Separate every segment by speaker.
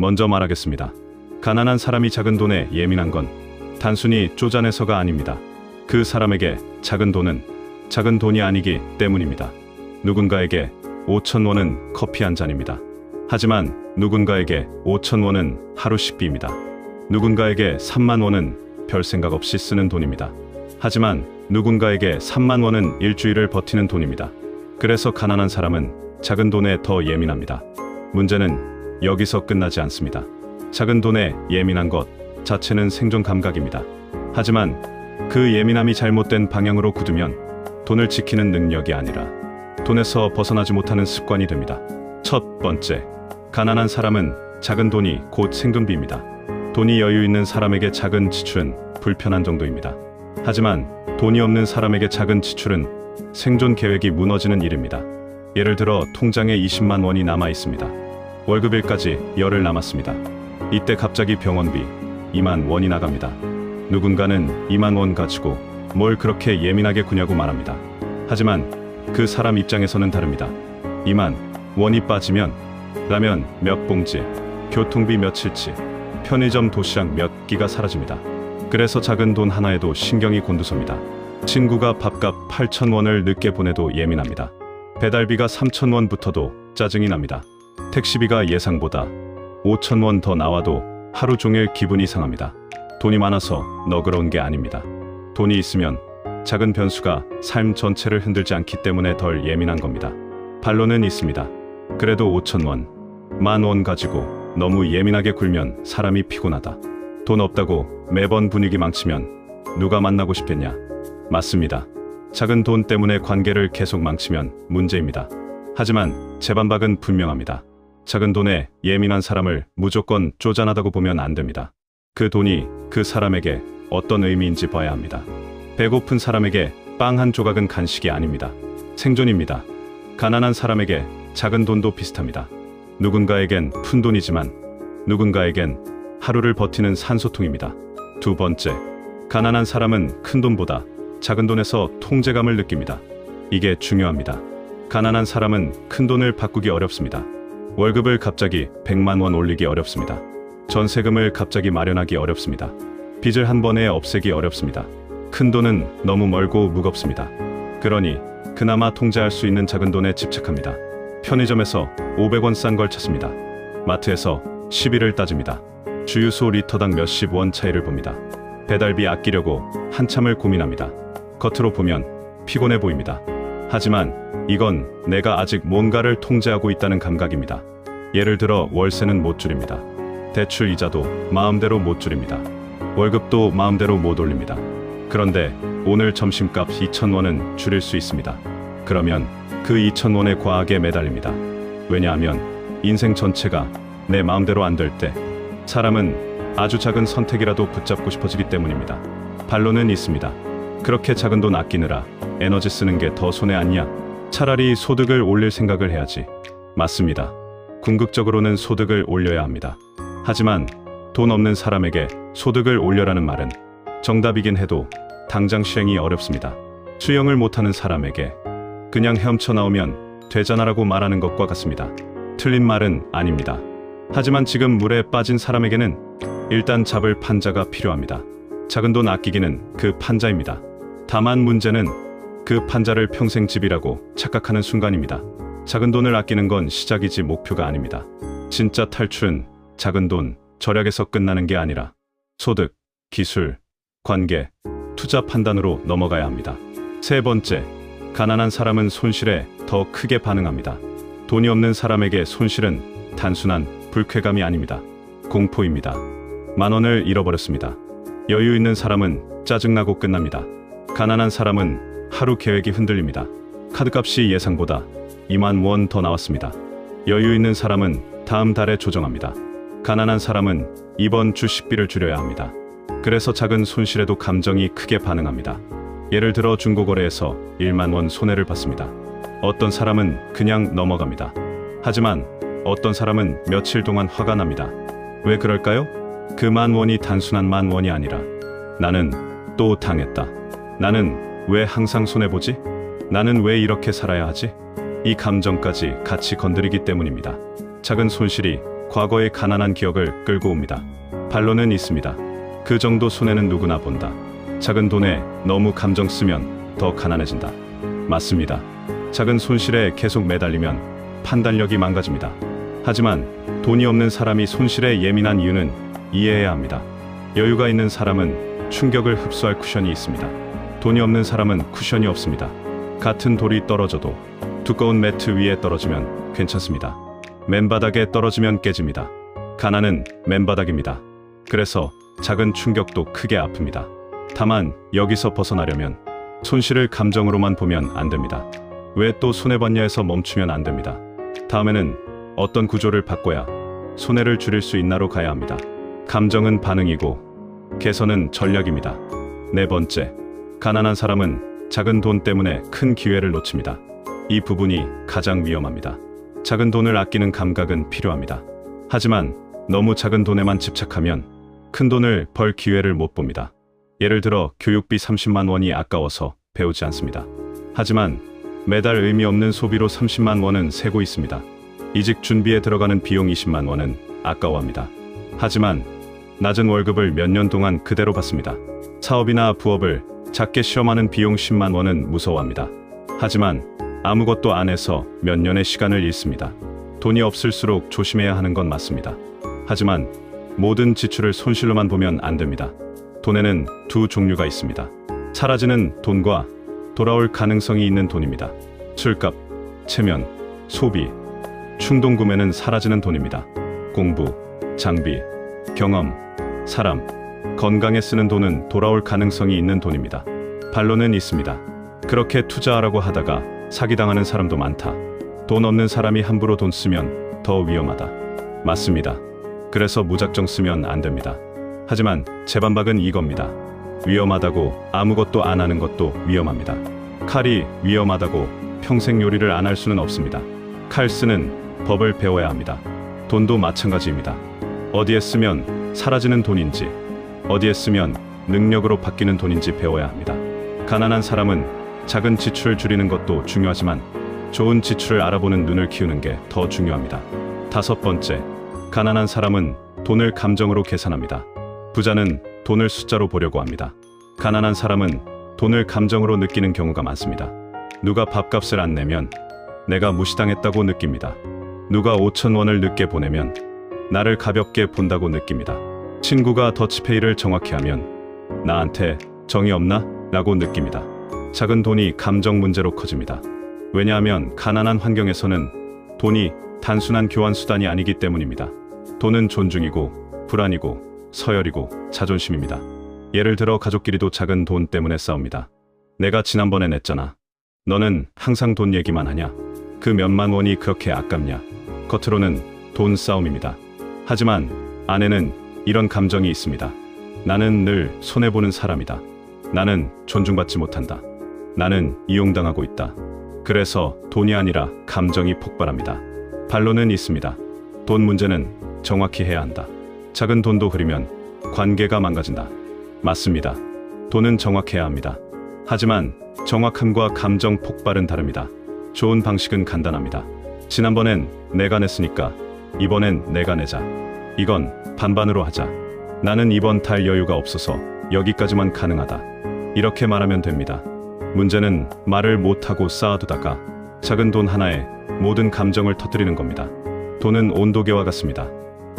Speaker 1: 먼저 말하겠습니다. 가난한 사람이 작은 돈에 예민한 건 단순히 쪼잔해서가 아닙니다. 그 사람에게 작은 돈은 작은 돈이 아니기 때문입니다. 누군가에게 5,000원은 커피 한 잔입니다. 하지만 누군가에게 5,000원은 하루 식비입니다. 누군가에게 3만 원은 별 생각 없이 쓰는 돈입니다. 하지만 누군가에게 3만 원은 일주일을 버티는 돈입니다. 그래서 가난한 사람은 작은 돈에 더 예민합니다. 문제는 여기서 끝나지 않습니다. 작은 돈에 예민한 것 자체는 생존 감각입니다. 하지만 그 예민함이 잘못된 방향으로 굳으면 돈을 지키는 능력이 아니라 돈에서 벗어나지 못하는 습관이 됩니다. 첫 번째, 가난한 사람은 작은 돈이 곧 생존비입니다. 돈이 여유 있는 사람에게 작은 지출은 불편한 정도입니다. 하지만 돈이 없는 사람에게 작은 지출은 생존 계획이 무너지는 일입니다. 예를 들어 통장에 20만 원이 남아 있습니다. 월급일까지 열흘 남았습니다. 이때 갑자기 병원비 2만 원이 나갑니다. 누군가는 2만 원 가지고 뭘 그렇게 예민하게 구냐고 말합니다. 하지만 그 사람 입장에서는 다릅니다. 2만 원이 빠지면 라면 몇 봉지, 교통비 며칠치, 편의점 도시락 몇 끼가 사라집니다. 그래서 작은 돈 하나에도 신경이 곤두섭니다. 친구가 밥값 8,000원을 늦게 보내도 예민합니다. 배달비가 3,000원부터도 짜증이 납니다. 택시비가 예상보다 5,000원 더 나와도 하루 종일 기분이 상합니다. 돈이 많아서 너그러운 게 아닙니다. 돈이 있으면 작은 변수가 삶 전체를 흔들지 않기 때문에 덜 예민한 겁니다. 반론은 있습니다. 그래도 5,000원, 10,000원 가지고 너무 예민하게 굴면 사람이 피곤하다. 돈 없다고 매번 분위기 망치면 누가 만나고 싶겠냐? 맞습니다. 작은 돈 때문에 관계를 계속 망치면 문제입니다. 하지만 제 반박은 분명합니다. 작은 돈에 예민한 사람을 무조건 쪼잔하다고 보면 안 됩니다. 그 돈이 그 사람에게 어떤 의미인지 봐야 합니다. 배고픈 사람에게 빵 한 조각은 간식이 아닙니다. 생존입니다. 가난한 사람에게 작은 돈도 비슷합니다. 누군가에겐 푼돈이지만 누군가에겐 하루를 버티는 산소통입니다. 두 번째, 가난한 사람은 큰 돈보다 작은 돈에서 통제감을 느낍니다. 이게 중요합니다. 가난한 사람은 큰 돈을 바꾸기 어렵습니다. 월급을 갑자기 100만 원 올리기 어렵습니다. 전세금을 갑자기 마련하기 어렵습니다. 빚을 한 번에 없애기 어렵습니다. 큰 돈은 너무 멀고 무겁습니다. 그러니 그나마 통제할 수 있는 작은 돈에 집착합니다. 편의점에서 500원 싼 걸 찾습니다. 마트에서 시비를 따집니다. 주유소 리터당 몇십 원 차이를 봅니다. 배달비 아끼려고 한참을 고민합니다. 겉으로 보면 피곤해 보입니다. 하지만 이건 내가 아직 뭔가를 통제하고 있다는 감각입니다. 예를 들어 월세는 못 줄입니다. 대출 이자도 마음대로 못 줄입니다. 월급도 마음대로 못 올립니다. 그런데 오늘 점심값 2,000원은 줄일 수 있습니다. 그러면 그 2,000원의 과학에 매달립니다. 왜냐하면 인생 전체가 내 마음대로 안 될 때 사람은 아주 작은 선택이라도 붙잡고 싶어지기 때문입니다. 반론은 있습니다. 그렇게 작은 돈 아끼느라 에너지 쓰는 게 더 손해 아니야? 차라리 소득을 올릴 생각을 해야지. 맞습니다. 궁극적으로는 소득을 올려야 합니다. 하지만 돈 없는 사람에게 소득을 올려라는 말은 정답이긴 해도 당장 시행이 어렵습니다. 수영을 못하는 사람에게 그냥 헤엄쳐 나오면 되잖아라고 말하는 것과 같습니다. 틀린 말은 아닙니다. 하지만 지금 물에 빠진 사람에게는 일단 잡을 판자가 필요합니다. 작은 돈 아끼기는 그 판자입니다. 다만 문제는 그 판자를 평생 집이라고 착각하는 순간입니다. 작은 돈을 아끼는 건 시작이지 목표가 아닙니다. 진짜 탈출은 작은 돈, 절약에서 끝나는 게 아니라 소득, 기술, 관계, 투자 판단으로 넘어가야 합니다. 세 번째, 가난한 사람은 손실에 더 크게 반응합니다. 돈이 없는 사람에게 손실은 단순한 불쾌감이 아닙니다. 공포입니다. 10,000원을 잃어버렸습니다. 여유 있는 사람은 짜증나고 끝납니다. 가난한 사람은 하루 계획이 흔들립니다. 카드값이 예상보다 2만 원 더 나왔습니다. 여유 있는 사람은 다음 달에 조정합니다. 가난한 사람은 이번 주 식비를 줄여야 합니다. 그래서 작은 손실에도 감정이 크게 반응합니다. 예를 들어 중고거래에서 1만 원 손해를 봤습니다. 어떤 사람은 그냥 넘어갑니다. 하지만 어떤 사람은 며칠 동안 화가 납니다. 왜 그럴까요? 그 10,000원이 단순한 10,000원이 아니라 나는 또 당했다. 나는 왜 항상 손해보지? 나는 왜 이렇게 살아야 하지? 이 감정까지 같이 건드리기 때문입니다. 작은 손실이 과거의 가난한 기억을 끌고 옵니다. 반론은 있습니다. 그 정도 손해는 누구나 본다. 작은 돈에 너무 감정 쓰면 더 가난해진다. 맞습니다. 작은 손실에 계속 매달리면 판단력이 망가집니다. 하지만 돈이 없는 사람이 손실에 예민한 이유는 이해해야 합니다. 여유가 있는 사람은 충격을 흡수할 쿠션이 있습니다. 돈이 없는 사람은 쿠션이 없습니다. 같은 돌이 떨어져도 두꺼운 매트 위에 떨어지면 괜찮습니다. 맨바닥에 떨어지면 깨집니다. 가난은 맨바닥입니다. 그래서 작은 충격도 크게 아픕니다. 다만 여기서 벗어나려면 손실을 감정으로만 보면 안 됩니다. 왜 또 손해봤냐 해서 멈추면 안 됩니다. 다음에는 어떤 구조를 바꿔야 손해를 줄일 수 있나로 가야 합니다. 감정은 반응이고 개선은 전략입니다. 네 번째, 가난한 사람은 작은 돈 때문에 큰 기회를 놓칩니다. 이 부분이 가장 위험합니다. 작은 돈을 아끼는 감각은 필요합니다. 하지만 너무 작은 돈에만 집착하면 큰 돈을 벌 기회를 못 봅니다. 예를 들어 교육비 30만 원이 아까워서 배우지 않습니다. 하지만 매달 의미 없는 소비로 30만 원은 새고 있습니다. 이직 준비에 들어가는 비용 20만 원은 아까워합니다. 하지만 낮은 월급을 몇 년 동안 그대로 받습니다. 사업이나 부업을 작게 시험하는 비용 10만 원은 무서워합니다. 하지만 아무것도 안 해서 몇 년의 시간을 잃습니다. 돈이 없을수록 조심해야 하는 건 맞습니다. 하지만 모든 지출을 손실로만 보면 안 됩니다. 돈에는 두 종류가 있습니다. 사라지는 돈과 돌아올 가능성이 있는 돈입니다. 술값, 체면, 소비, 충동 구매는 사라지는 돈입니다. 공부, 장비, 경험, 사람, 건강에 쓰는 돈은 돌아올 가능성이 있는 돈입니다. 반론은 있습니다. 그렇게 투자하라고 하다가 사기당하는 사람도 많다. 돈 없는 사람이 함부로 돈 쓰면 더 위험하다. 맞습니다. 그래서 무작정 쓰면 안 됩니다. 하지만 제 반박은 이겁니다. 위험하다고 아무것도 안 하는 것도 위험합니다. 칼이 위험하다고 평생 요리를 안 할 수는 없습니다. 칼 쓰는 법을 배워야 합니다. 돈도 마찬가지입니다. 어디에 쓰면 사라지는 돈인지, 어디에 쓰면 능력으로 바뀌는 돈인지 배워야 합니다. 가난한 사람은 작은 지출을 줄이는 것도 중요하지만 좋은 지출을 알아보는 눈을 키우는 게 더 중요합니다. 다섯 번째, 가난한 사람은 돈을 감정으로 계산합니다. 부자는 돈을 숫자로 보려고 합니다. 가난한 사람은 돈을 감정으로 느끼는 경우가 많습니다. 누가 밥값을 안 내면 내가 무시당했다고 느낍니다. 누가 5천 원을 늦게 보내면 나를 가볍게 본다고 느낍니다. 친구가 더치페이를 정확히 하면 나한테 정이 없나? 라고 느낍니다. 작은 돈이 감정 문제로 커집니다. 왜냐하면 가난한 환경에서는 돈이 단순한 교환 수단이 아니기 때문입니다. 돈은 존중이고 불안이고 서열이고 자존심입니다. 예를 들어 가족끼리도 작은 돈 때문에 싸웁니다. 내가 지난번에 냈잖아. 너는 항상 돈 얘기만 하냐? 그 몇만 원이 그렇게 아깝냐? 겉으로는 돈 싸움입니다. 하지만 안에는 이런 감정이 있습니다. 나는 늘 손해보는 사람이다. 나는 존중받지 못한다. 나는 이용당하고 있다. 그래서 돈이 아니라 감정이 폭발합니다. 반론은 있습니다. 돈 문제는 정확히 해야 한다. 작은 돈도 흐리면 관계가 망가진다. 맞습니다. 돈은 정확해야 합니다. 하지만 정확함과 감정 폭발은 다릅니다. 좋은 방식은 간단합니다. 지난번엔 내가 냈으니까 이번엔 내가 내자. 이건 반반으로 하자. 나는 이번 달 여유가 없어서 여기까지만 가능하다. 이렇게 말하면 됩니다. 문제는 말을 못하고 쌓아두다가 작은 돈 하나에 모든 감정을 터뜨리는 겁니다. 돈은 온도계와 같습니다.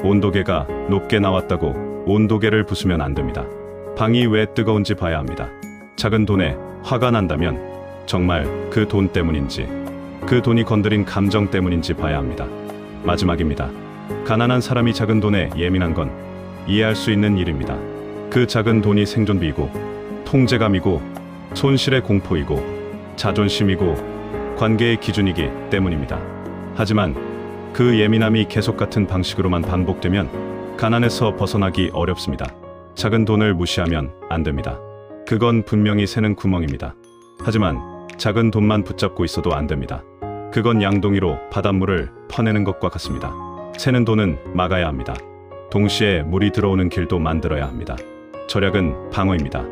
Speaker 1: 온도계가 높게 나왔다고 온도계를 부수면 안 됩니다. 방이 왜 뜨거운지 봐야 합니다. 작은 돈에 화가 난다면 정말 그 돈 때문인지, 그 돈이 건드린 감정 때문인지 봐야 합니다. 마지막입니다. 가난한 사람이 작은 돈에 예민한 건 이해할 수 있는 일입니다. 그 작은 돈이 생존비이고 통제감이고 손실의 공포이고 자존심이고 관계의 기준이기 때문입니다. 하지만 그 예민함이 계속 같은 방식으로만 반복되면 가난에서 벗어나기 어렵습니다. 작은 돈을 무시하면 안 됩니다. 그건 분명히 새는 구멍입니다. 하지만 작은 돈만 붙잡고 있어도 안 됩니다. 그건 양동이로 바닷물을 퍼내는 것과 같습니다. 새는 돈은 막아야 합니다. 동시에 물이 들어오는 길도 만들어야 합니다. 절약은 방어입니다.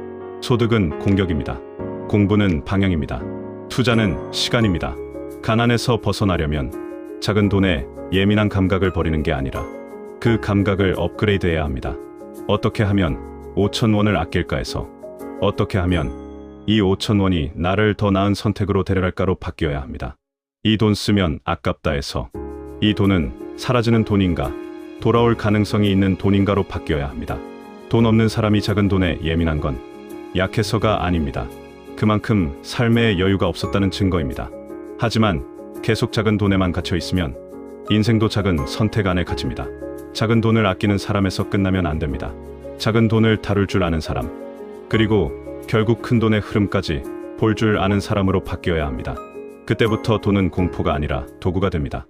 Speaker 1: 소득은 공격입니다. 공부는 방향입니다. 투자는 시간입니다. 가난에서 벗어나려면 작은 돈에 예민한 감각을 버리는 게 아니라 그 감각을 업그레이드해야 합니다. 어떻게 하면 5,000원을 아낄까 해서 어떻게 하면 이 5,000원이 나를 더 나은 선택으로 데려갈까로 바뀌어야 합니다. 이 돈 쓰면 아깝다 해서 이 돈은 사라지는 돈인가, 돌아올 가능성이 있는 돈인가로 바뀌어야 합니다. 돈 없는 사람이 작은 돈에 예민한 건 약해서가 아닙니다. 그만큼 삶에 여유가 없었다는 증거입니다. 하지만 계속 작은 돈에만 갇혀 있으면 인생도 작은 선택 안에 갇힙니다. 작은 돈을 아끼는 사람에서 끝나면 안 됩니다. 작은 돈을 다룰 줄 아는 사람, 그리고 결국 큰 돈의 흐름까지 볼 줄 아는 사람으로 바뀌어야 합니다. 그때부터 돈은 공포가 아니라 도구가 됩니다.